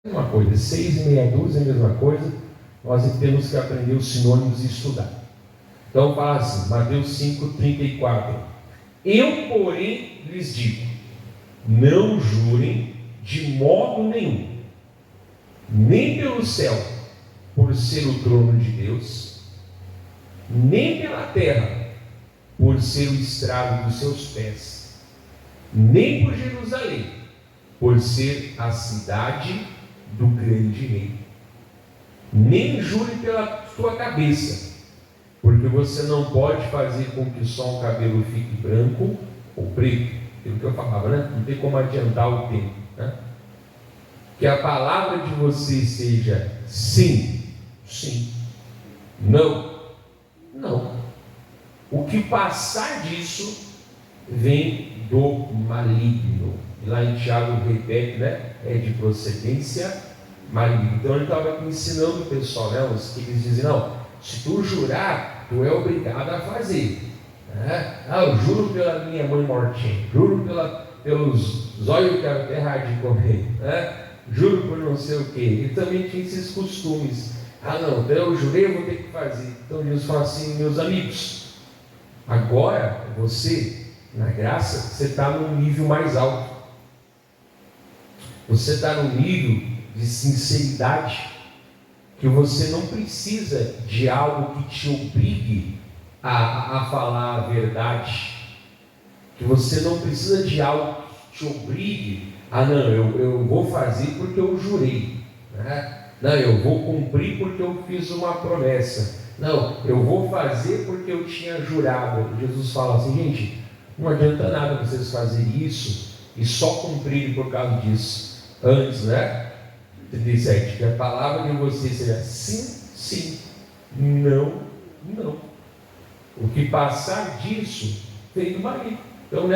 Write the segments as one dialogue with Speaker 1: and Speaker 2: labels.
Speaker 1: Uma coisa, 6 e meia dúzia é a mesma coisa, nós temos que aprender os sinônimos e estudar. Então fala assim, Mateus 5:34. Eu, porém, lhes digo, não jurem de modo nenhum, nem pelo céu, por ser o trono de Deus, nem pela terra, por ser o estrado dos seus pés, nem por Jerusalém, por ser a cidade do grande rei. Nem jure pela tua cabeça, porque você não pode fazer com que só um cabelo fique branco ou preto, aquilo que eu falava, né? Não tem como adiantar o tempo, né? Que a palavra de você seja sim, sim, não, não. O que passar disso vem do maligno. E lá em Tiago repete, né? É de procedência maligna. Então ele estava ensinando o pessoal, né? Os que eles dizem, não, se tu jurar, tu é obrigado a fazer. Eu juro pela minha mãe mortinha, juro pelos olhos que a terra há de comer, juro por não sei o que. Ele também tinha esses costumes. Não, então eu jurei, eu vou ter que fazer. Então Jesus fala assim, meus amigos, agora você, na graça, você está num nível mais alto. Você está num nível de sinceridade, que você não precisa de algo que te obrigue a falar a verdade, que você não precisa de algo que te obrigue eu vou fazer porque eu jurei, não, eu vou cumprir porque eu fiz uma promessa, não, eu vou fazer porque eu tinha jurado. Jesus fala assim, gente, não adianta nada vocês fazerem isso e só cumprirem por causa disso. Antes, 37, que a palavra de vocês seja sim, sim, não, não. O que passar disso vem do marido. Então,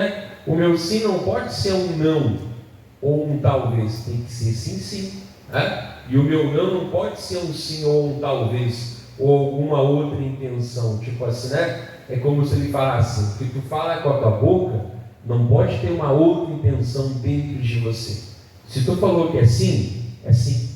Speaker 1: o meu sim não pode ser um não ou um talvez, tem que ser sim, sim. E o meu não pode ser um sim ou um talvez, ou alguma outra intenção. Tipo assim, é como se ele falasse, o que tu fala com a tua boca não pode ter uma outra intenção dentro de você. Se tu falou que é sim, é sim.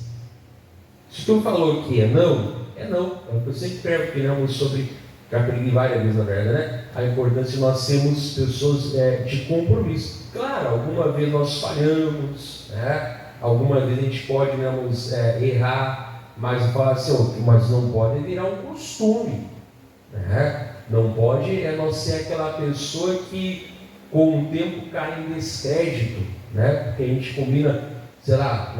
Speaker 1: Se tu falou que é não, é não. Eu sempre perguntamos sobre, já aprendi várias vezes na verdade, a importância de nós sermos pessoas de compromisso. Claro, alguma vez nós falhamos, alguma vez a gente pode errar, mas falar assim, mas não pode virar um costume, não pode nós ser aquela pessoa que com o tempo cai em descrédito, porque a gente combina, sei lá,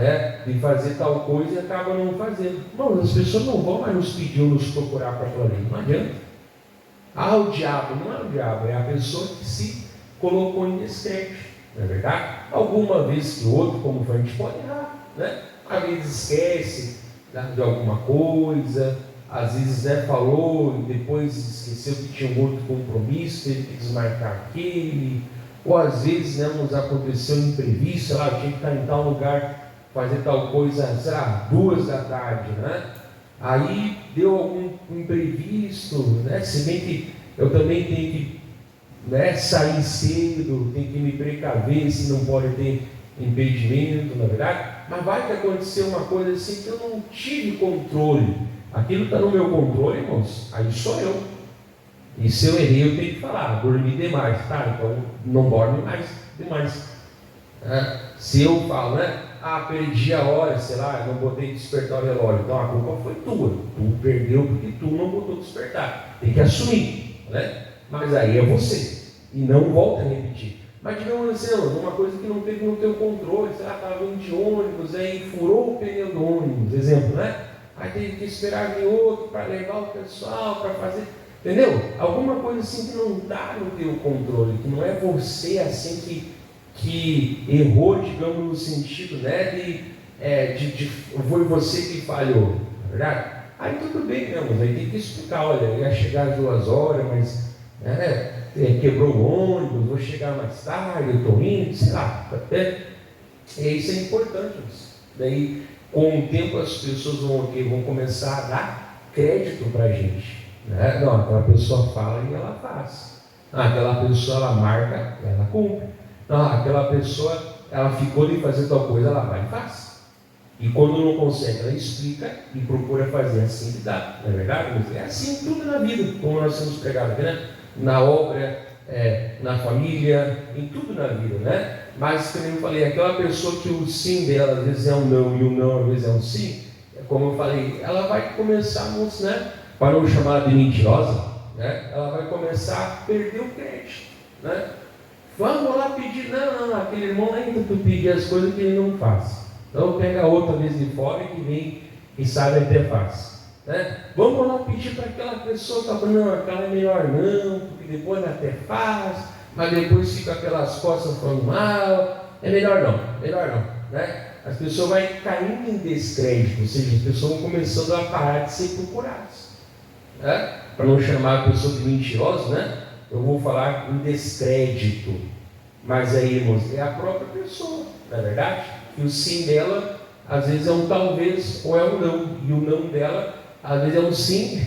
Speaker 1: de fazer tal coisa e acaba não fazendo. Não, as pessoas não vão mais nos pedir ou nos procurar para falar, não adianta. O diabo, não é o diabo, é a pessoa que se colocou em descrédito, não é verdade? Alguma vez que outro, como foi, a gente pode errar, às vezes esquece de alguma coisa, às vezes falou e depois esqueceu que tinha um outro compromisso, teve que desmarcar aquele, ou às vezes nos aconteceu um imprevisto, sei lá, eu tinha que estar em tal lugar, fazer tal coisa, sei lá, 2 da tarde, aí deu algum imprevisto, se bem que eu também tenho que sair cedo, tenho que me precaver se não pode ter impedimento, na verdade, mas vai que aconteceu uma coisa assim que eu não tive controle, aquilo está no meu controle, irmãos, aí sou eu. E se eu errei, eu tenho que falar, dormi demais, então não dorme mais demais. Se eu falo, perdi a hora, sei lá, não botei despertar o relógio, então a culpa foi tua, tu perdeu porque tu não botou despertar, tem que assumir, mas aí é você, e não volta a repetir. Mas digamos assim, uma coisa que não teve no teu controle, sei lá, estava vindo de ônibus, aí furou o pneu do ônibus, exemplo, aí teve que esperar vir outro para levar o pessoal, para fazer, entendeu? Alguma coisa assim que não está no teu controle, que não é você assim que errou, digamos, no sentido, foi você que falhou, na verdade? Aí tudo bem, mas aí tem que explicar, olha, ia chegar às 2 horas, mas quebrou o ônibus, vou chegar mais tarde, eu estou indo, sei lá, isso é importante. Daí, com o tempo, as pessoas vão começar a dar crédito para a gente. Não, aquela pessoa fala e ela faz. Aquela pessoa, ela marca, ela cumpre. Não, aquela pessoa, ela ficou de fazer tal coisa, ela vai e faz. E quando não consegue, ela explica e procura fazer assim que dá, não é verdade? É assim tudo na vida, como nós temos pregado aqui, né? Na obra, na família, em tudo na vida, né? Mas, como eu falei, aquela pessoa que o sim dela às vezes é um não e o não às vezes é um sim, como eu falei, ela vai começar, né? Para não chamar de mentirosa, né? Ela vai começar a perder o crédito, né? Vamos lá pedir, não, aquele irmão nem tenta pedir as coisas que ele não faz. Então pega outra vez de fora que vem, quem sabe até faz. Né? Vamos lá pedir para aquela pessoa que está falando, não, aquela é melhor não, porque depois ela até faz, mas depois fica pelas costas falando mal. É melhor não. Né? As pessoas vão caindo em descrédito, ou seja, as pessoas vão começando a parar de ser procuradas. Né? Para não chamar a pessoa de mentirosa, né? Eu vou falar em descrédito. Mas aí, irmãos, é a própria pessoa, não é verdade? E o sim dela, às vezes é um talvez ou é um não. E o não dela, às vezes é um sim,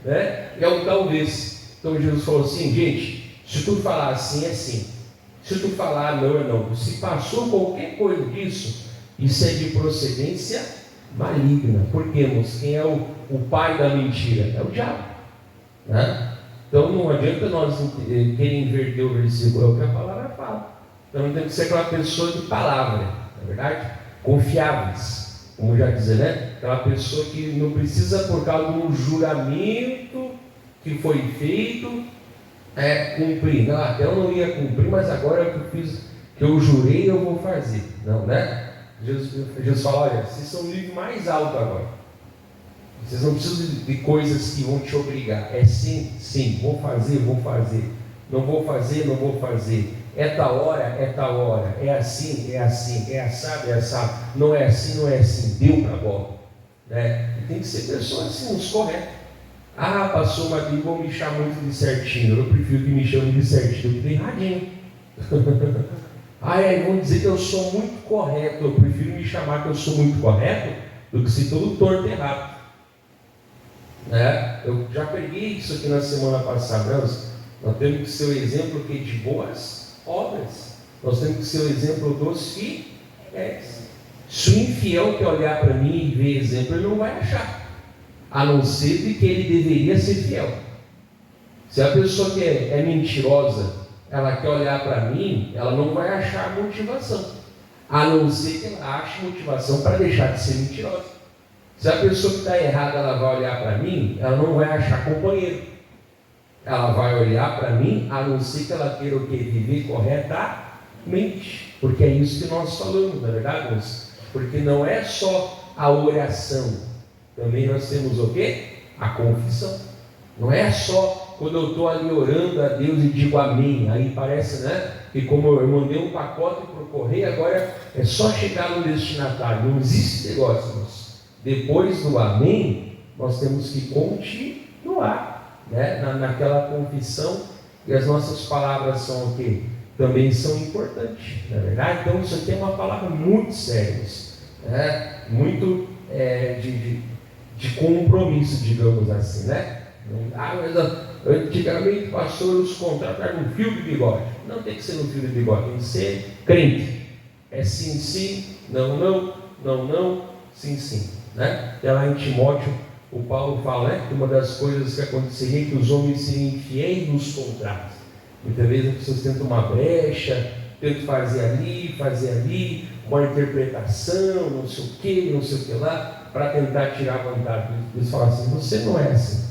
Speaker 1: né? E é um talvez. Então Jesus falou assim, gente, se tu falar assim, é sim. Se tu falar não, é não. Se passou qualquer coisa disso, isso é de procedência maligna. Porque, irmãos, quem é o pai da mentira? É o diabo. Né? Então não adianta nós querer inverter o versículo, é o que a palavra fala. Então tem que ser aquela pessoa de palavra, não é verdade? Confiáveis, como já dizer, né? Aquela pessoa que não precisa, por causa de um juramento que foi feito, cumprir. Não, até eu não ia cumprir, mas agora que eu fiz, que eu jurei, eu vou fazer. Não, né? Jesus fala, olha, vocês são o nível mais alto agora. Vocês não precisam de coisas que vão te obrigar. É sim, vou fazer. Não vou fazer. É tal hora. É assim, é assado. Não é assim. Deu para bola. Né? E tem que ser pessoa assim, os corretos. Ah, passou uma Bíblia, vão me chamar muito de certinho. Eu prefiro que me chamem de certinho do que de erradinho. Aí vão dizer que eu sou muito correto. Eu prefiro me chamar que eu sou muito correto do que ser todo torto e errado. Eu já peguei isso aqui na semana passada. Nós temos que ser o exemplo de boas obras. Nós temos que ser o exemplo dos fiéis. Se o infiel quer olhar para mim e ver exemplo, ele não vai achar, a não ser de que ele deveria ser fiel. Se a pessoa que é mentirosa, ela quer olhar para mim, ela não vai achar motivação, a não ser que ela ache motivação para deixar de ser mentirosa. Se a pessoa que está errada, ela vai olhar para mim, ela não vai achar companheiro. Ela vai olhar para mim, a não ser que ela queira o quê? Viver corretamente. Porque é isso que nós falamos, na verdade, irmãos? Porque não é só a oração. Também nós temos o quê? A confissão. Não é só quando eu estou ali orando a Deus e digo amém. Aí parece, né? Que como eu mandei um pacote para o correio, agora é só chegar no destinatário. Não existe negócio, irmãos. Depois do amém, nós temos que continuar, né? Naquela confissão, e as nossas palavras são o quê? Também são importantes, não é verdade? Então isso aqui é uma palavra muito séria, né? Muito de compromisso, digamos assim, né? Mas antigamente pastores contrataram um fio de bigode. Não tem que ser no fio de bigode, tem que ser crente. É sim, não, sim. Né? Até lá em Timóteo, o Paulo fala, né, que uma das coisas que aconteceria é que os homens seriam infiéis nos contratos. Muitas vezes as pessoas tentam uma brecha, tentam fazer ali, uma interpretação, não sei o que lá, para tentar tirar vantagem. Eles falam assim, você não é assim,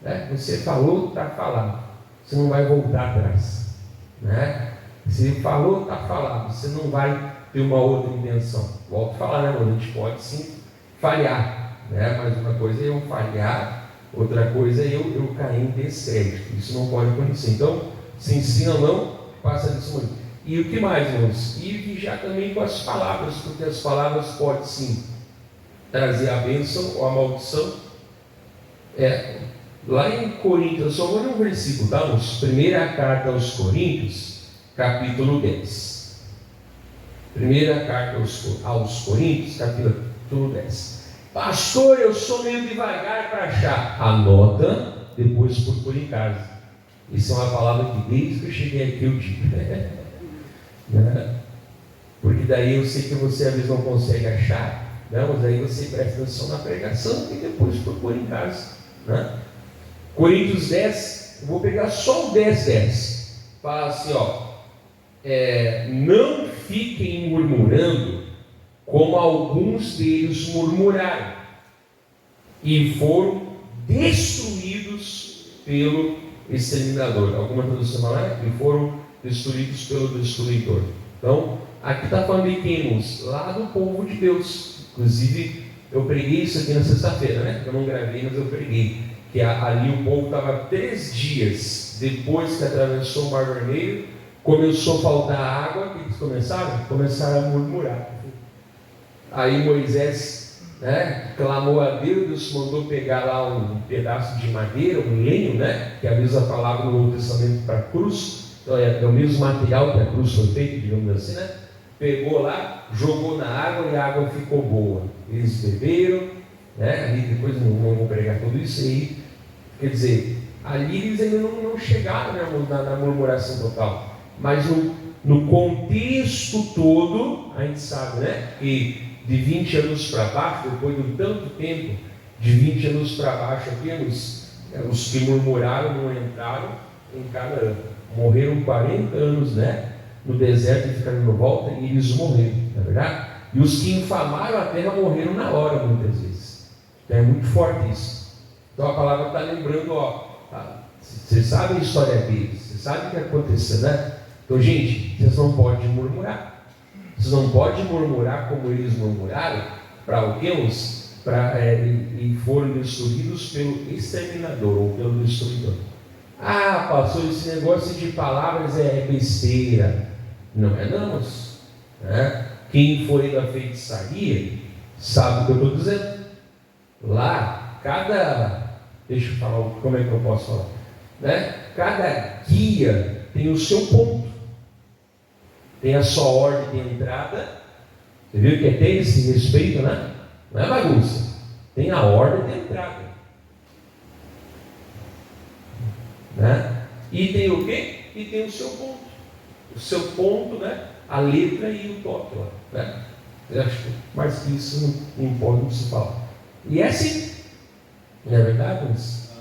Speaker 1: né? Você falou, está falado, você não vai voltar atrás, né? Você falou, está falado, você não vai ter uma outra intenção. Volto a falar, né, mano? A gente pode sim falhar, né? Mas uma coisa é eu falhar, outra coisa é eu cair em descrédito. Isso não pode acontecer. Então, se ensina ou não, passa disso muito. E o que mais, irmãos? E vigiar também com as palavras, porque as palavras podem sim trazer a bênção ou a maldição. Lá em Coríntios, só vou ler um versículo, tá? Primeira carta aos Coríntios, capítulo 10. Primeira carta aos Coríntios, capítulo 10. Pastor, eu sou meio devagar para achar. Anota, depois procure em casa. Isso é uma palavra que desde que eu cheguei aqui eu digo. Né? Porque daí eu sei que você às vezes não consegue achar, Não, mas aí você presta atenção na pregação e depois procura em casa, né? Coríntios 10, eu vou pegar só o 10. Fala assim, não fiquem murmurando como alguns deles murmuraram e foram destruídos pelo exterminador. Alguma tradução fala que foram destruídos pelo destruidor. Então, aqui está falando de quem, irmãos? Lá do povo de Deus. Inclusive, eu preguei isso aqui na sexta-feira, né? Eu não gravei, mas eu preguei. Que ali o povo estava 3 dias depois que atravessou o Mar Vermelho, começou a faltar água. O que eles começaram? Começaram a murmurar. Aí Moisés, né, clamou a Deus, Deus mandou pegar lá um pedaço de madeira, um lenho, né, que é a mesma palavra no Novo Testamento para cruz. Então é o mesmo material que a cruz foi feita, digamos assim, né? Pegou lá, jogou na água e a água ficou boa. Eles beberam, né? Ali depois não vou pregar tudo isso aí. Quer dizer, ali eles ainda não chegaram, né, na murmuração total. Mas no contexto todo, a gente sabe, né? Que de 20 anos para baixo, depois de tanto tempo, de 20 anos para baixo, aqui, os que murmuraram não entraram em Canaã. Morreram 40 anos, né, no deserto e ficaram de volta, e eles morreram, não é verdade? E os que infamaram a terra morreram na hora, muitas vezes. Então é muito forte isso. Então a palavra está lembrando, vocês sabem a história deles, vocês sabem o que aconteceu, né? Então, gente, vocês não podem murmurar. Vocês não podem murmurar como eles murmuraram, para alguns, e foram destruídos pelo exterminador, ou pelo destruidor. Ah, pastor, esse negócio de palavras é besteira. Não é não, né? Quem foi da feitiçaria sabe o que eu estou dizendo. Lá, deixa eu falar, como é que eu posso falar, né? Cada guia tem o seu ponto, tem a sua ordem de entrada. Você viu que tem esse respeito, né? Não é bagunça, tem a ordem de entrada, né? E tem o quê? E tem o seu ponto. O seu ponto, né? A letra e o toque lá, né? Eu acho que mais que isso não pode se falar. E é assim, não é verdade?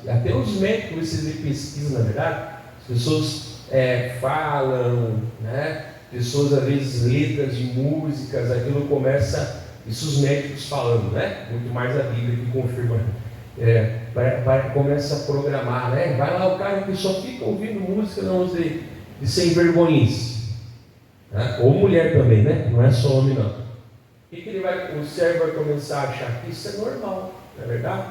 Speaker 1: Até os médicos, vocês pesquisam, na verdade, as pessoas falam, né? Pessoas, às vezes, letras de músicas, aquilo começa, isso os médicos falando, né? Muito mais a Bíblia que confirma. Começa a programar, né? Vai lá o cara que só fica ouvindo música, não de sem vergonhice, né? Ou mulher também, né? Não é só homem não. O cérebro vai começar a achar que isso é normal, não é verdade?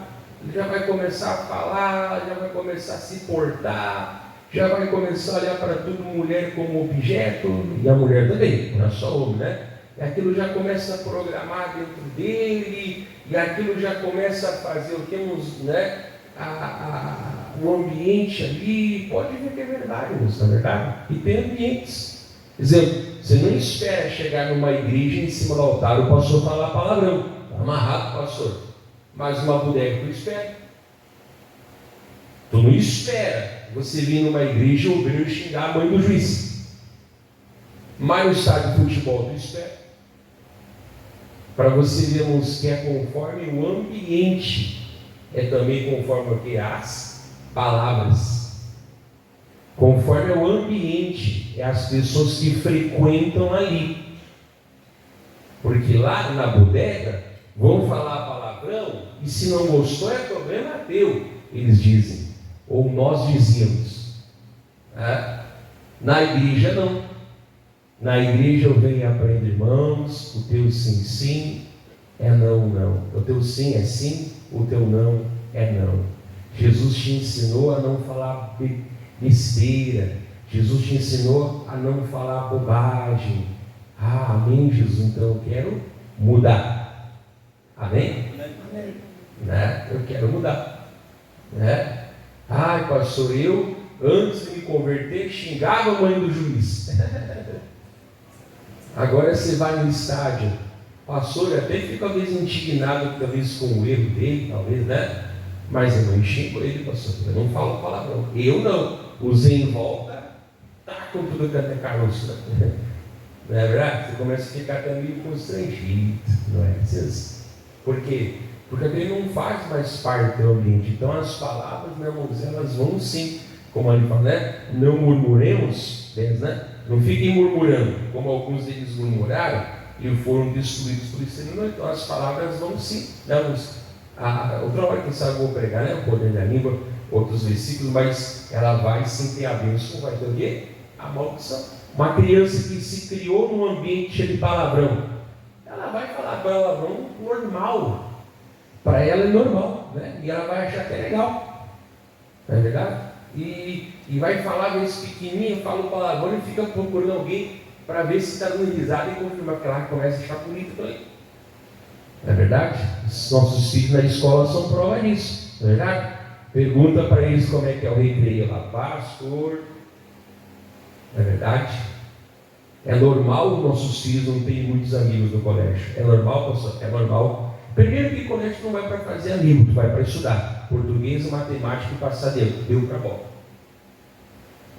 Speaker 1: Ele já vai começar a falar, já vai começar a se portar, já vai começar a olhar para tudo mulher como objeto, e a mulher também, não é só homem, né? E aquilo já começa a programar dentro dele, e aquilo já começa a fazer o que né? O ambiente ali, pode ver que é verdade, não é verdade? E tem ambientes. Quer dizer, você não espera chegar numa igreja em cima do altar o pastor falar palavrão, está amarrado, pastor. Mas uma bodega tu espera. Tu não espera você vir numa igreja ou ouvir xingar a mãe do juiz. Mas no estádio de futebol tu espera. Para você vermos que é conforme o ambiente, é também conforme o que? As palavras. Conforme o ambiente, é as pessoas que frequentam ali. Porque lá na bodega vão falar palavrão, e se não gostou é problema teu, eles dizem, ou nós dizíamos. Na igreja não. Na igreja eu venho e aprendo, irmãos, o teu sim é não. O teu sim é sim, o teu não é não. Jesus te ensinou a não falar besteira. Jesus te ensinou a não falar bobagem. Amém, Jesus? Então eu quero mudar. Amém? Né? Eu quero mudar. Né? Pastor, eu antes de me converter xingava a mãe do juiz. Agora você vai no estádio, pastor, até fica talvez indignado talvez com o erro dele, talvez, né? Mas eu não xingo ele, pastor, eu não falo palavrão. Eu não. Os em volta tá com tudo que é caroço, né? Não é verdade? Você começa a ficar até meio constrangido, não é? Por quê? Porque aquele não faz mais parte do ambiente. Então as palavras, meus irmãos, elas vão sim, como ele fala, né? Não murmuremos, né? Não fiquem murmurando, como alguns deles murmuraram e foram destruídos por isso. Então as palavras vão sim, né? Outra hora, quem sabe, eu vou pregar, né? O poder da língua, outros versículos, mas ela vai sim ter a bênção, vai ter o quê? A maldição. Uma criança que se criou num ambiente cheio de palavrão, ela vai falar palavrão normal. Para ela é normal, né? E ela vai achar que é legal. Não é verdade? E vai falar desse pequenininho, fala o palavrão e fica procurando alguém para ver se está dando risada e confirmar que ela começa a achar bonito também. Não é verdade? Os nossos filhos na escola são prova disso. Não é verdade? Pergunta para eles como é que é o recreio lá. Pastor. Não é verdade? É normal os nossos filhos não terem muitos amigos no colégio. É normal, pastor? É normal. Primeiro que o colégio não vai para fazer amigo, tu vai para estudar. Português, matemática e passar deu para bola.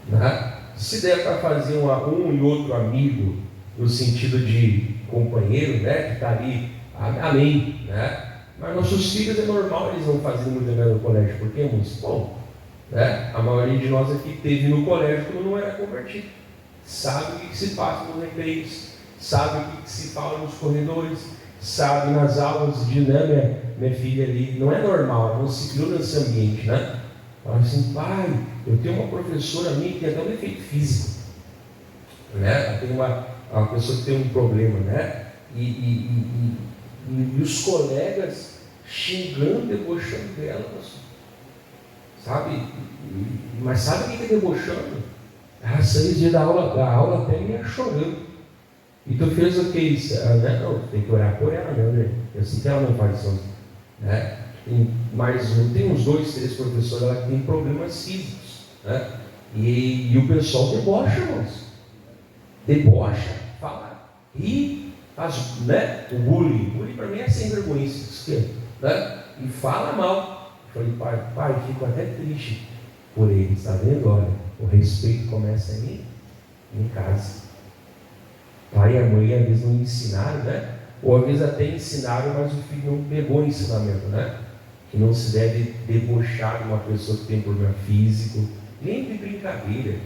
Speaker 1: Né? Se der para fazer um e outro amigo, no sentido de companheiro, né, que está ali, amém. Né? Mas nossos filhos é normal, eles vão fazer muito no colégio, porque é muito bom. Né? A maioria de nós aqui teve no colégio quando não era convertido. Sabe o que se passa nos recreios, sabe o que se fala nos corredores, sabe nas aulas de, né, minha filha ali, não é normal, ela não se criou nesse ambiente, né? Fala assim, pai, eu tenho uma professora minha que tem até um defeito físico, né? Ela tem uma pessoa que tem um problema, né? E os colegas xingando, debochando dela, sabe? Mas sabe o que é debochando? Ela saiu dia da aula até ia chorando. E tu fez o que isso? Né? Não, tem que orar por ela, né? Eu sei que ela não faz isso. Né? Tem uns 2, 3 professores lá que tem problemas físicos. Né? E o pessoal debocha, irmãos. Debocha, fala. E faz, né? O bullying. O bullying para mim é sem vergonha. Né? E fala mal. Eu falei, pai, fico até triste por eles, está vendo? Olha. O respeito começa em casa. Pai e a mãe às vezes não ensinaram, né? Ou às vezes até ensinaram, mas o filho não pegou o ensinamento, né? Que não se deve debochar de uma pessoa que tem problema físico, nem de brincadeira,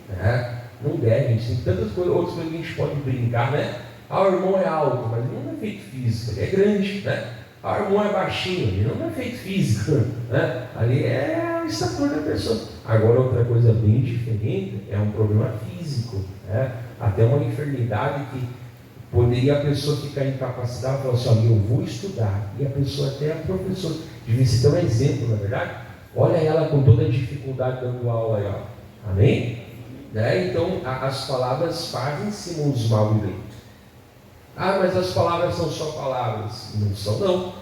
Speaker 1: né? Não deve, tem tantas coisas, outras coisas que a gente pode brincar, né? O irmão é alto, mas ele não é feito físico, ele é grande, né? O irmão é baixinho, ele não é feito físico, né? Ali é a estatura da pessoa. Agora, outra coisa bem diferente é um problema físico, né? Até uma enfermidade que poderia a pessoa ficar incapacitada e falar assim, eu vou estudar. E a pessoa até é professora. Devia ser um exemplo, não é verdade? Olha ela com toda a dificuldade dando aula aí, ó. Amém? Né? Então, as palavras fazem-se uns mal e bem. Mas as palavras são só palavras. Não são, não.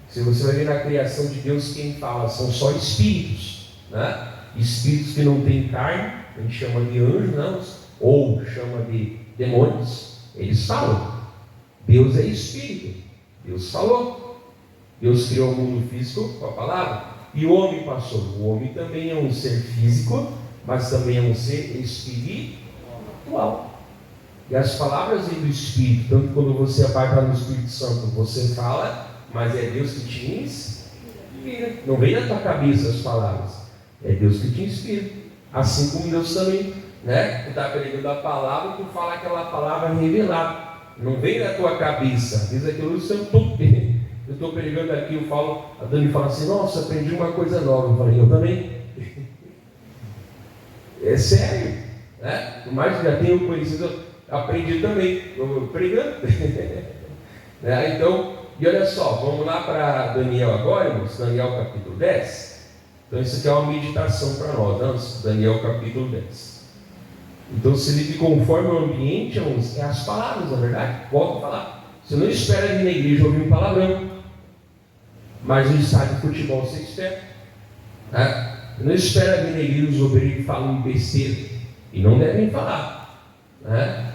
Speaker 1: Se você vai ver na criação de Deus, quem fala são só espíritos, né? Espíritos que não têm carne, a gente chama de anjos, não, ou chama de demônios, eles falam. Deus é espírito, Deus falou. Deus criou o mundo físico com a palavra, e o homem passou. O homem também é um ser físico, mas também é um ser espiritual. E as palavras vêm do Espírito, tanto quando você vai para o Espírito Santo, você fala, mas é Deus que te inspira. Não vem da tua cabeça as palavras. É Deus que te inspira. Assim como Deus também, né? Tu está pregando a palavra, tu fala aquela palavra revelada. Não vem da tua cabeça. Diz aquilo, eu estou pregando aqui, eu falo, a Dani fala assim, nossa, aprendi uma coisa nova. Eu falei, eu também. É sério, né? Por mais que já tenha conhecido, aprendi também. Estou pregando. Né? Então, e olha só, vamos lá para Daniel agora, irmãos, Daniel capítulo 10. Então isso aqui é uma meditação para nós, né? Daniel capítulo 10. Então se ele conforme o ambiente, é as palavras, na verdade, volto a falar. Você não espera vir na igreja ouvir um palavrão, mas no estádio de futebol você espera. Né? Você não espera vir na igreja os obreiros falam besteira, e não devem falar. Né?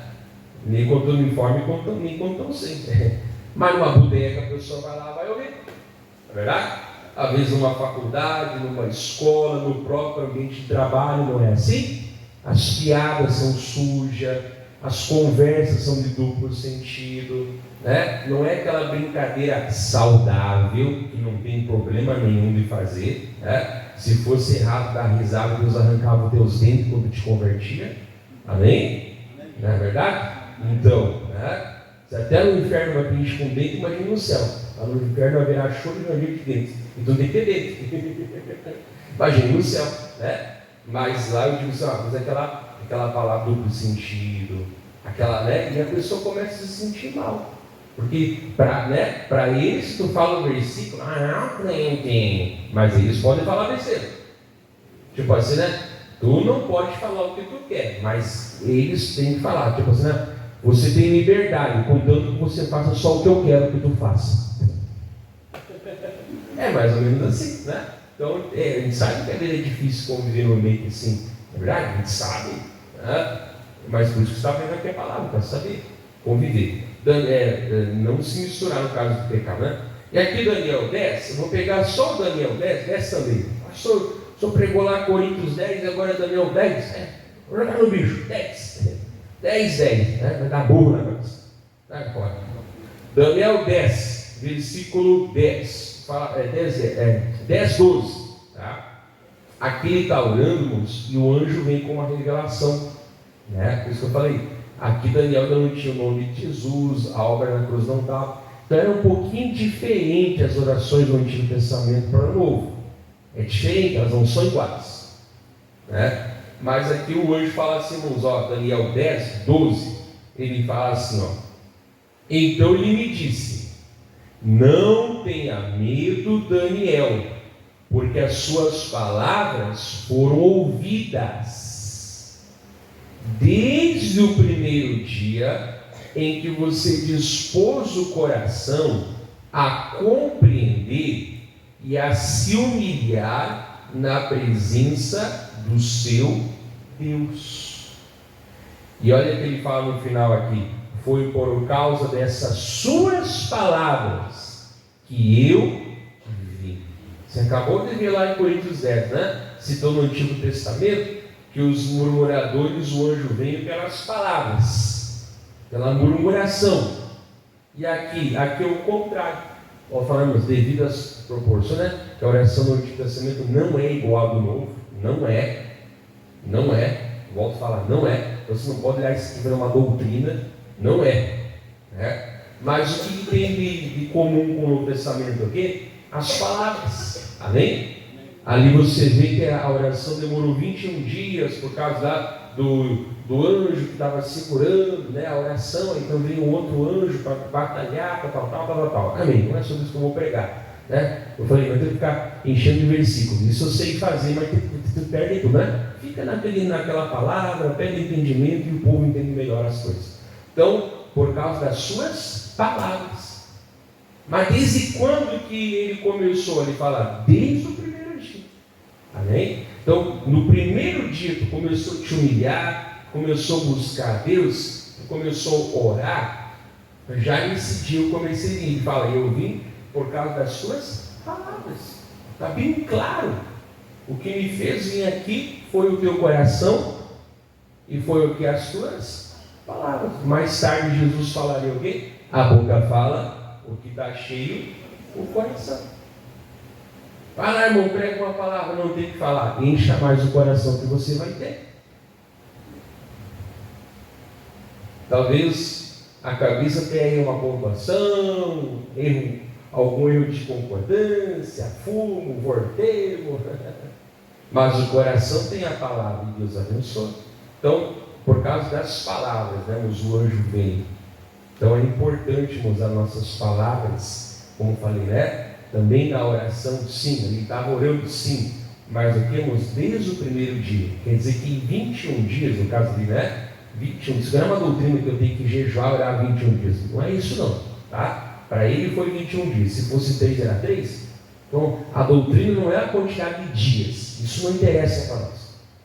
Speaker 1: Nem contando uniforme, nem contando sempre. Mas numa bodega a pessoa vai lá e vai ouvir. Não é verdade? Às vezes numa faculdade, numa escola, no próprio ambiente de trabalho, não é assim? As piadas são sujas, as conversas são de duplo sentido, né? Não é aquela brincadeira saudável, que não tem problema nenhum de fazer, né? Se fosse errado dar risada, Deus arrancava os teus dentes quando te convertia. Amém? Não é verdade? Então, né? Se até no inferno vai preencher com dente, imagina no céu. Lá no inferno haverá choro e ranger de dentes. Então tem que ter dente. Imagina no céu, né? Mas lá eu digo assim, mas aquela palavra duplo sentido, aquela, né? E a pessoa começa a se sentir mal. Porque para eles, tu fala o versículo, não, crente, mas eles podem falar besteira. Tipo assim, né? Tu não pode falar o que tu quer, mas eles têm que falar. Tipo assim, né? Você tem liberdade, contanto que você faça só o que eu quero que tu faça. É mais ou menos assim, né? Então, a gente sabe que a vida é difícil conviver no meio assim. É verdade? A gente sabe, né? Mas por isso que você está vendo aqui a palavra, para saber conviver. Não se misturar no caso do pecado, né? E aqui Daniel 10, eu vou pegar só o Daniel 10 também. O senhor pregou lá Coríntios 10 e agora Daniel 10? Vou jogar no bicho, 10, né? Vai dar burro na cabeça. Vai fora. Daniel 10, versículo 10, 10, 12. Tá? Aqui ele está orando, irmãos, e o anjo vem com uma revelação, né? Por isso que eu falei. Aqui Daniel ainda não tinha o nome de Jesus, a obra na cruz não estava. Então era um pouquinho diferente as orações do Antigo Testamento para o Novo. É diferente, elas não são iguais, né? Mas aqui o anjo fala assim, irmãos, Daniel 10, 12, ele fala assim, então ele me disse, não tenha medo, Daniel, porque as suas palavras foram ouvidas. Desde o primeiro dia em que você dispôs o coração a compreender e a se humilhar na presença do seu Deus. E olha o que ele fala no final aqui: foi por causa dessas suas palavras que eu vivi. Você acabou de ver lá em Coríntios 10, né? Citou no Antigo Testamento que os murmuradores, o anjo veio pelas palavras, pela murmuração. E aqui é o contrário. Falamos devido às proporções, né? Que a oração do Antigo Testamento não é igual ao do Novo. Não é. Volto a falar, não é. Você não pode olhar isso aqui para uma doutrina. Não é. Né? Mas o que tem de comum com o Novo Testamento aqui? As palavras. Amém? Ali você vê que a oração demorou 21 dias por causa do anjo que estava segurando, né, a oração. Então veio um outro anjo para batalhar, tal. Amém? Não é sobre isso que eu vou pregar, né? Eu falei, não tem que ficar enchendo de versículos. Isso eu sei fazer, mas tu perde tudo, né? Fica naquela palavra, pede entendimento e o povo entende melhor as coisas. Então, por causa das suas palavras. Mas desde quando que ele começou? Ele fala, desde o primeiro dia. Amém? Então, no primeiro dia tu começou a te humilhar, começou a buscar a Deus, tu começou a orar, já nesse dia eu comecei a vir. Ele fala, eu vim por causa das suas palavras. Está bem claro. O que me fez vir aqui foi o teu coração e foi o que as tuas palavras. Mais tarde Jesus falaria o quê? A boca fala o que está cheio, o coração. Vai lá, irmão, prega uma palavra, não tem que falar. Encha mais o coração que você vai ter. Talvez a cabeça tenha aí uma pontuação, algum erro de concordância, fumo, vorteiro. Mas o coração tem a palavra e Deus abençoa. Então, por causa das palavras, né, o anjo vem. Então é importante usar nossas palavras, como falei, né? Também na oração, sim, ele estava orando, sim, mas o que, irmãos, desde o primeiro dia, quer dizer que em 21 dias, no caso de, né, 21, isso não é uma doutrina que eu tenho que jejuar e orar 21 dias, não é isso não, tá? Para ele foi 21 dias, se fosse 3 era 3, então a doutrina não é a quantidade de dias, isso não interessa para nós.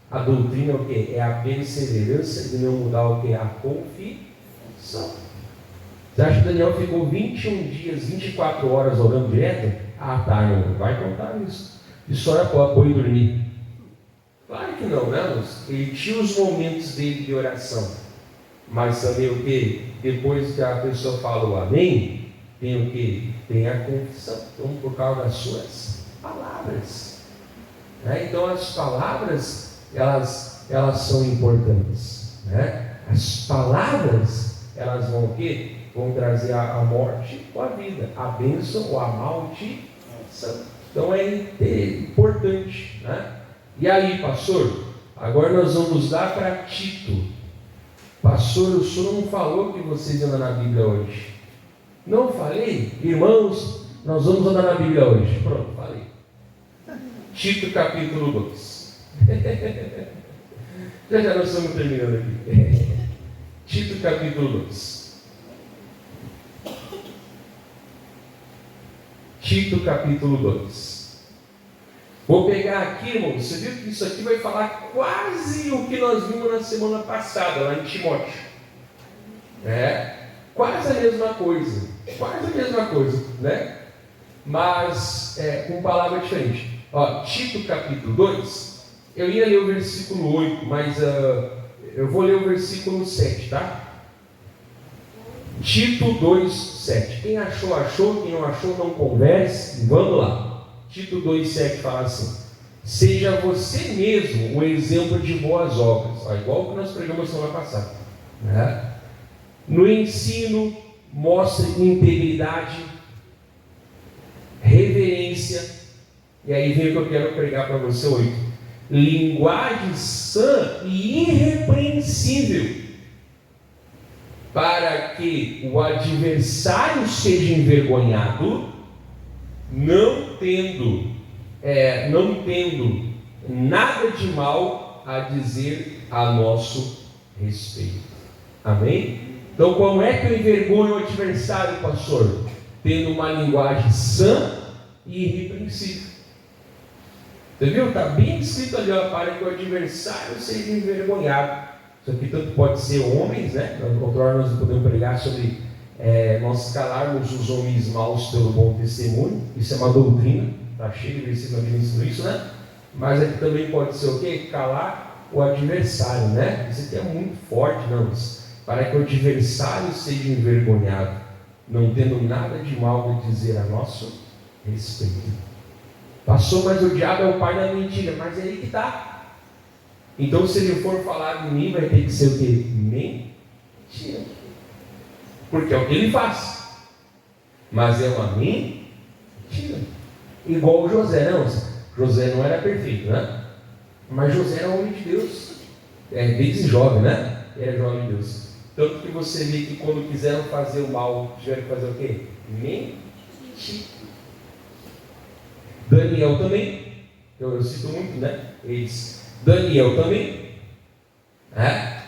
Speaker 1: A doutrina é o que? É a perseverança de não mudar o que? A confissão. Você acha que Daniel ficou 21 dias, 24 horas orando direto? Não vai contar isso. Isso era para apoio dormir. Claro que não, né? Ele tinha os momentos dele de oração. Mas também o que? Depois que a pessoa fala o amém, tem o que? Tem a confissão. Então, por causa das suas palavras. Né? Então, as palavras, elas são importantes. Né? As palavras, elas vão o quê? Vão trazer a morte ou a vida, a bênção ou a maldição. Então, é importante. Né? E aí, pastor? Agora nós vamos dar para Tito. Pastor, o senhor não falou que vocês andam na Bíblia hoje. Não falei? Irmãos, nós vamos andar na Bíblia hoje. Pronto, falei. Tito capítulo 2. já nós estamos terminando aqui. Tito capítulo 2. Tito capítulo 2. Vou pegar aqui, irmão, você viu que isso aqui vai falar quase o que nós vimos na semana passada, lá em Timóteo. Quase a mesma coisa, né? Mas com palavra diferente. Ó, Tito capítulo 2, eu ia ler o versículo 8, mas eu vou ler o versículo 7, tá? Tito 2, 7. Quem achou, achou, quem não achou, não converse. Vamos lá. Tito 2,7 fala assim: seja você mesmo o exemplo de boas obras, igual o que nós pregamos semana passada, né? No ensino, mostre integridade, reverência, e aí vem o que eu quero pregar para você hoje: linguagem sã e irrepreensível, para que o adversário seja envergonhado, não tendo nada de mal a dizer a nosso respeito. Amém? Então, como é que eu envergonho o adversário, pastor? Tendo uma linguagem sã e irrepreensível. Você viu? Está bem escrito ali, ó, para que o adversário seja envergonhado. Isso aqui tanto pode ser homens, né? Outra hora nós podemos pregar sobre nós calarmos os homens maus pelo bom testemunho. Isso é uma doutrina, está cheio de versículos que ensinam isso, né? Mas aqui também pode ser o quê? Calar o adversário, né? Isso aqui é muito forte, não? Para que o adversário seja envergonhado, não tendo nada de mal a dizer a nosso respeito. Pastor, mas o diabo é o pai da mentira. Mas é aí que está. Então, se ele for falar de mim, vai ter que ser o quê? Mentira. Porque é o que ele faz. Mas é uma mentira. Igual o José, não. José não era perfeito, né? Mas José era homem de Deus. Desde jovem, né? Era jovem de Deus. Tanto que você vê que quando quiseram fazer o mal, tiveram que fazer o quê? Mentir. Daniel também. Eu cito muito, né? Daniel também.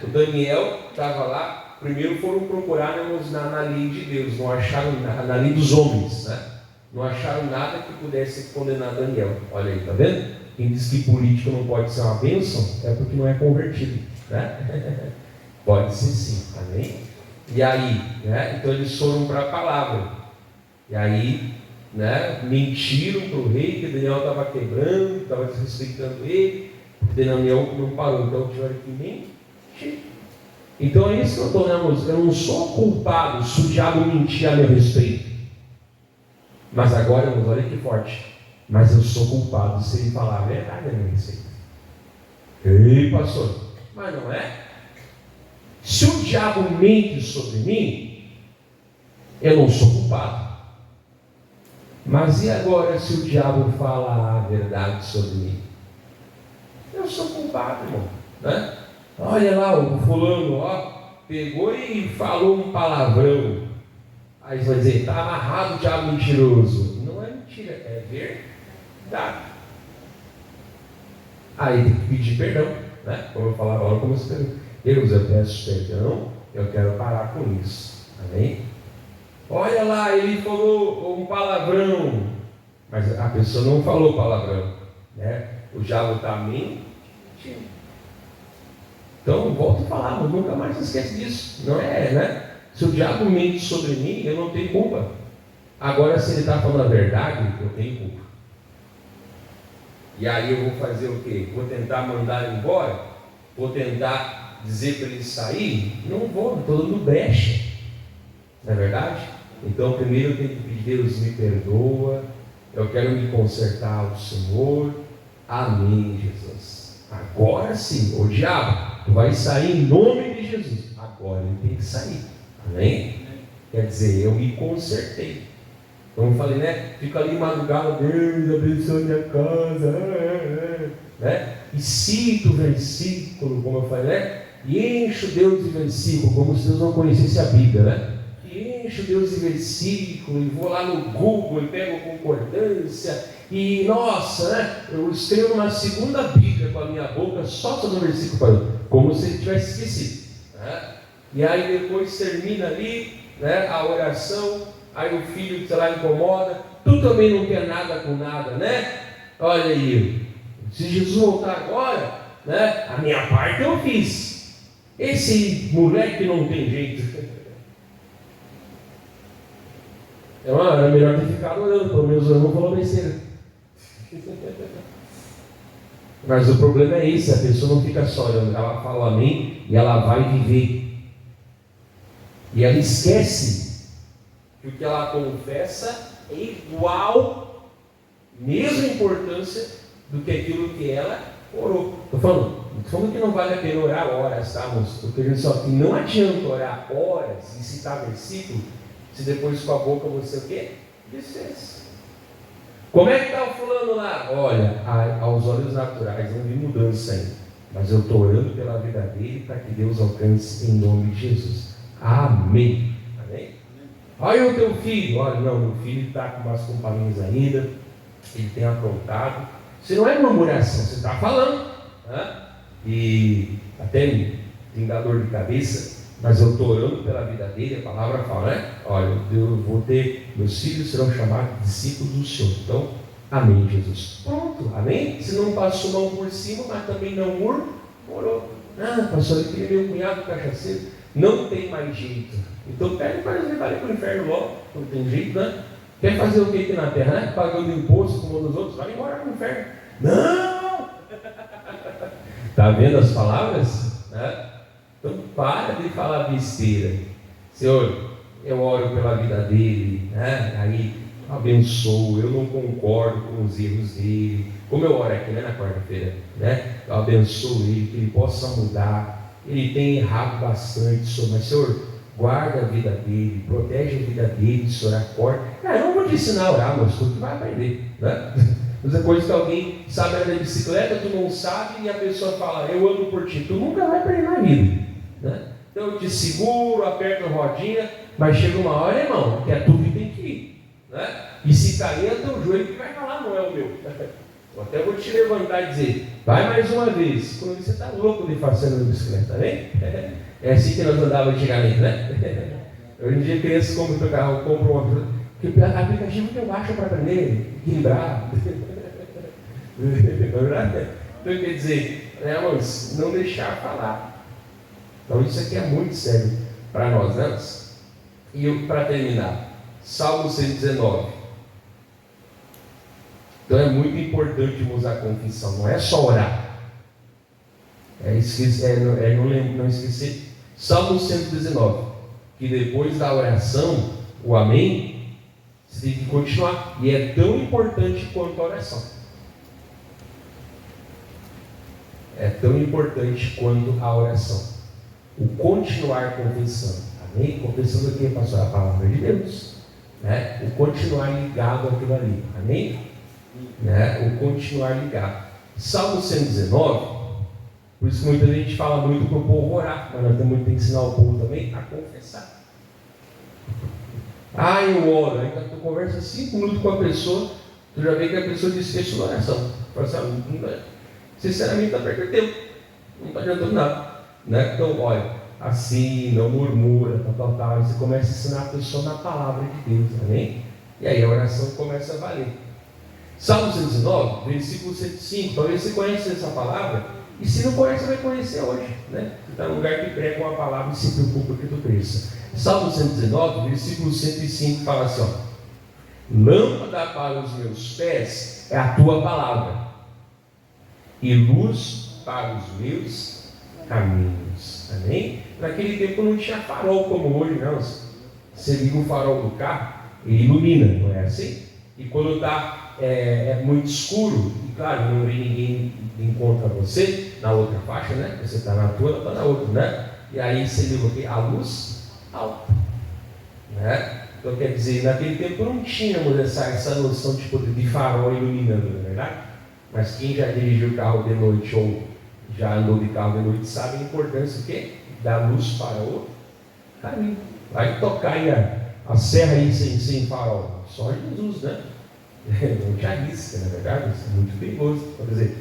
Speaker 1: O Daniel estava lá. Primeiro foram procurar na lei de Deus, não acharam na lei dos homens, né? Não acharam nada que pudesse condenar Daniel. Olha aí, tá vendo? Quem diz que político não pode ser uma bênção é porque não é convertido, né? Pode ser sim, amém? E aí, né? Então eles foram para a palavra, e aí, né? Mentiram para o rei que Daniel estava quebrando, estava desrespeitando ele. Daniel não parou, então tiveram que mentir. Então é isso que eu estou dizendo. Eu não sou culpado se o diabo mentir a meu respeito. Mas agora, irmãos, olha que forte. Mas eu sou culpado se ele falar a verdade a meu respeito. Ei, pastor, mas não é? Se o diabo mente sobre mim, eu não sou culpado. Mas e agora se o diabo fala a verdade sobre mim? Eu sou culpado, irmão, né? Olha lá, o fulano, pegou e falou um palavrão. Aí você vai dizer, está amarrado o diabo mentiroso. Não é mentira, é verdade. Aí tem que pedir perdão, né? Como eu falava, olha como eu espero. Deus, eu peço perdão, eu quero parar com isso. Amém? Olha lá, ele falou um palavrão. Mas a pessoa não falou palavrão, né? O diabo está mentindo. Então, volto a falar, mas nunca mais esquece disso. Não é, né? Se o diabo mente sobre mim, eu não tenho culpa. Agora, se ele está falando a verdade, eu tenho culpa. E aí eu vou fazer o quê? Vou tentar mandar ele embora? Vou tentar dizer para ele sair, não vou, estou dando brecha. Não é verdade? Então, primeiro eu tenho que pedir: Deus, me perdoa, eu quero me consertar ao Senhor. Amém, Jesus. Agora sim, o diabo, tu vai sair em nome de Jesus. Agora ele tem que sair. Amém? Quer dizer, eu me consertei. Como eu falei, né? Fica ali madrugada, Deus abençoe minha casa, né? E cito o versículo, como eu falei, né? E encho Deus de versículo, como se Deus não conhecesse a Bíblia, né? E encho Deus de versículo, e vou lá no Google e pego concordância, e nossa, né? Eu escrevo uma segunda Bíblia com a minha boca só sobre o versículo, como se ele tivesse esquecido, né? E aí depois termina ali, né, a oração, aí o filho, sei lá, incomoda, tu também não quer nada com nada, né? Olha aí, se Jesus voltar agora, né, a minha parte eu fiz. Esse moleque não tem jeito. Era melhor ter ficado orando, pelo menos eu não falou besteira. Mas o problema é esse: a pessoa não fica só orando, ela fala amém e ela vai viver. E ela esquece que o que ela confessa é igual, mesma importância do que aquilo que ela orou. Estou falando que não vale a pena orar horas, tá, moço? Estou querendo só que não adianta orar horas e citar versículo, se depois com a boca você o quê? Desfez. Como é que está o fulano lá? Olha, aos olhos naturais não vi mudança ainda, mas eu estou orando pela vida dele para que Deus alcance em nome de Jesus. Amém. Amém? Olha o teu filho. Olha, não, meu filho está com umas companhias ainda, ele tem aprontado. Isso não é murmuração, você está falando, né? E até tem dado dor de cabeça, mas eu estou orando pela vida dele. A palavra fala, né? Olha, eu vou ter, meus filhos serão chamados discípulos do Senhor. Então, amém, Jesus. Pronto, amém? Você não passou mão por cima, mas também não murmurou. Ah, pastor, eu queria meu cunhado cachaceiro. Não tem mais jeito. Então pede para eles levarem para o inferno logo. Não tem jeito, né? Quer fazer o que aqui na terra, né? Pagando imposto como um dos outros, vai embora para o inferno. Não! Está vendo as palavras? Né? Então para de falar besteira. Senhor, eu oro pela vida dele, né? Aí abençoo, eu não concordo com os erros dele. Como eu oro aqui, né, na quarta-feira, né? Eu abençoo ele, que ele possa mudar. Ele tem errado bastante, Senhor, mas, Senhor, guarda a vida dele, protege a vida dele, Senhor, acorda. Eu não vou te ensinar a orar, mas tu vai aprender, né? Mas depois que alguém sabe andar de bicicleta, tu não sabe, e a pessoa fala, eu ando por ti, tu nunca vai aprender na vida, né? Então eu te seguro, aperto a rodinha, mas chega uma hora, irmão, que é tu que tem que ir, né? E se cair é teu joelho que vai falar, não é o meu. Eu até vou te levantar e dizer, vai mais uma vez. Quando você está louco de fazer na bicicleta, né? É assim que nós andávamos antigamente, né? Hoje em dia crianças compram um carro, compram outro. Aplicativo que eu baixo para aprender, equilibrar. Não é verdade? Então quer dizer, né, irmãos, não deixar falar. Então isso aqui é muito sério para nós, né? E para terminar, Salmo 119. Então é muito importante usar a confissão, não é só orar, não esquecer. Salmo 119, que depois da oração, o amém, você tem que continuar, e é tão importante quanto a oração. É tão importante quanto a oração, o continuar confessando. Amém? Confessando o que, pastor? A palavra de Deus, né? O continuar ligado àquilo ali. Amém? Né? O continuar ligado. Salmo 119, por isso que muita gente fala muito para o povo orar, mas nós temos que ensinar o povo também a confessar. Eu oro, aí tu conversa 5 minutos com a pessoa, tu já vê que a pessoa desfez sua oração. Sinceramente está perdendo tempo, não está adiantando nada, né? Então olha, assim, não murmura, tal, e você começa a ensinar a pessoa na palavra de Deus, amém? E aí a oração começa a valer. Salmo 119, versículo 105, talvez você conheça essa palavra, e se não conhece, vai conhecer hoje, né? Você está num lugar que prega uma palavra e se preocupa que tu cresça. Salmo 119, versículo 105, fala assim, ó: lâmpada para os meus pés é a tua palavra, e luz para os meus caminhos. luz. Amém? Naquele tempo não tinha farol como hoje, não. Você liga o farol do carro, ele ilumina, não é assim? E quando está muito escuro, e claro, não vem ninguém encontra você na outra faixa, né? Você está na tua, ela está na outra, né? E aí você liga o quê? A luz alta, né? Então quer dizer, naquele tempo não tínhamos essa noção de farol iluminando, não é verdade? Mas quem já dirigiu o carro de noite ou já andou de carro de noite sabe a importância da luz para o caminho. Vai tocar aí a serra aí sem farol. Só Jesus, né? Não te arrisca, na verdade, isso é muito perigoso. Quer dizer,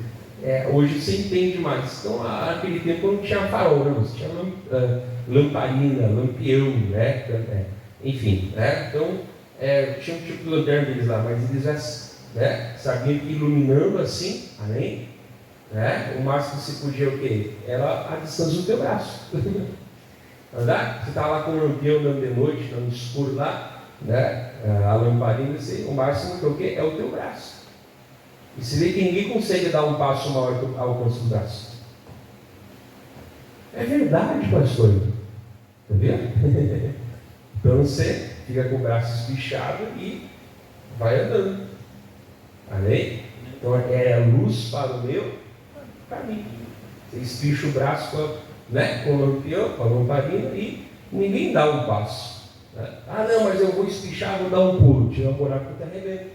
Speaker 1: hoje você entende mais. Então, naquele tempo não tinha farol, não. Você tinha lamparina, lampião, né? Enfim, né? Então, tinha um tipo de lanterna deles lá, mas eles já sabiam que iluminando assim, amém? O máximo que você podia o quê? Era a distância do teu braço. Andar? Você está lá com o lampião andando de noite, no escuro lá, né? A lamparina, o máximo que é o quê? É o teu braço. E você vê que ninguém consegue dar um passo maior que alcance do braço. É verdade, pastor. Está vendo? Então você fica com o braço espichado e vai andando. Amém? Então é luz para o meu caminho. Você espicha o braço com o lampião, com a lamparina e ninguém dá um passo. Né? Não, mas eu vou espichar, vou dar um pulo. Tira um buraco que está arrebento.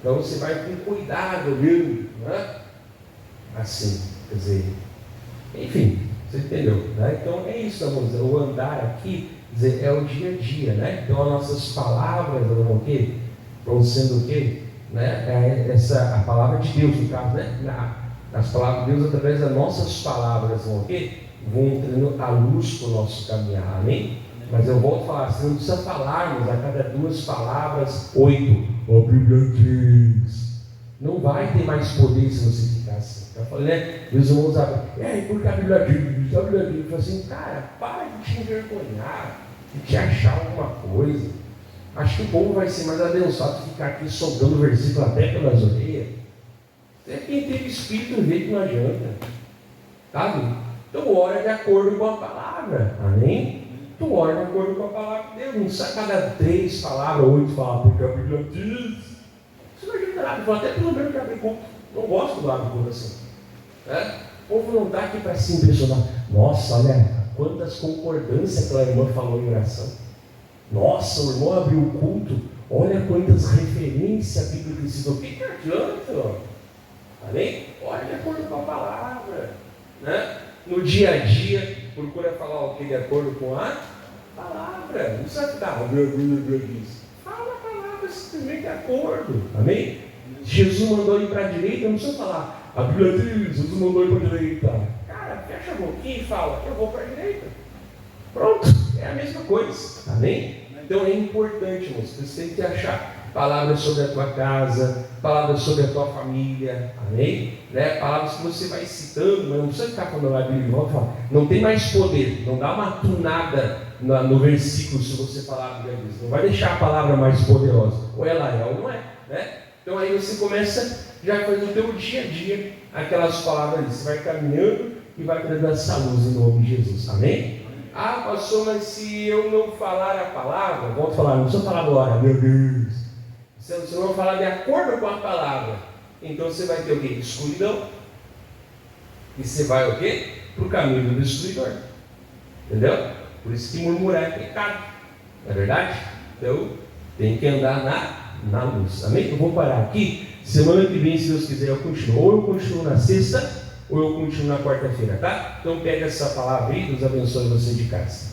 Speaker 1: Então você vai com cuidado, viu? Né? Assim, quer dizer, enfim, você entendeu? Né? Então é isso, amor. O andar aqui, quer dizer, é o dia a dia, né? Então as nossas palavras vão sendo o quê? Né? A palavra de Deus, no caso, né? As palavras de Deus, através das nossas palavras, vão entrando a luz para o nosso caminhar, amém? Mas eu volto a falar, você não precisa falarmos a cada 2 palavras 8, a Bíblia diz. Não vai ter mais poder se você ficar assim. Eu falei, né? Meus irmãos, porque a Bíblia diz, a Bíblia diz. Eu falei assim, cara, para de te envergonhar, de te achar alguma coisa. Acho que o povo vai ser mais abençoado de ficar aqui soltando o versículo até pelas orelhas. Até quem teve espírito vê que não adianta. Sabe? Então ora de acordo com a palavra. Amém? Tu ora de acordo com a palavra de Deus. Não sai cada 3 palavras, 8 falar, porque a Bíblia diz. Isso não adianta nada. Vou até pelo menos abrir culto. Não gosto do lado do culto assim. O povo não está aqui para se impressionar. Nossa, olha quantas concordâncias aquela irmã falou em oração. Nossa, o irmão abriu o culto. Olha quantas referências a Bíblia precisa. O que adianta? Amém? Olha de acordo com a palavra. Né? No dia a dia, procura falar o que de acordo com a palavra. Não precisa ficar, fala a palavra simplesmente de acordo. Amém? Jesus mandou ir para a direita, não precisa falar, a Bíblia diz, Jesus mandou ir para a direita. Cara, fecha a boquinha e fala, eu vou para a direita. Pronto, é a mesma coisa. Amém? Então é importante, irmãos, você tem que achar palavras sobre a tua casa, palavras sobre a tua família, amém? Né? Palavras que você vai citando, mas não precisa ficar falando a Bíblia, não tem mais poder, não dá uma tunada no versículo se você falar a Bíblia diz, não vai deixar a palavra mais poderosa, ou ela é ou não é, né? Então aí você começa, já faz no teu dia a dia aquelas palavras ali, você vai caminhando e vai trazendo essa luz em nome de Jesus, amém? Pastor, mas se eu não falar a palavra, volto a falar, não precisa falar agora, meu Deus. Se você não falar de acordo com a palavra, então você vai ter o quê? Escuridão. E você vai o quê? Para o caminho do destruidor. Entendeu? Por isso que murmurar é pecado. Não é verdade? Então, tem que andar na luz. Amém? Eu vou parar aqui. Semana que vem, se Deus quiser, eu continuo. Ou eu continuo na sexta, ou eu continuo na quarta-feira, tá? Então, pega essa palavra aí, Deus abençoe você de casa.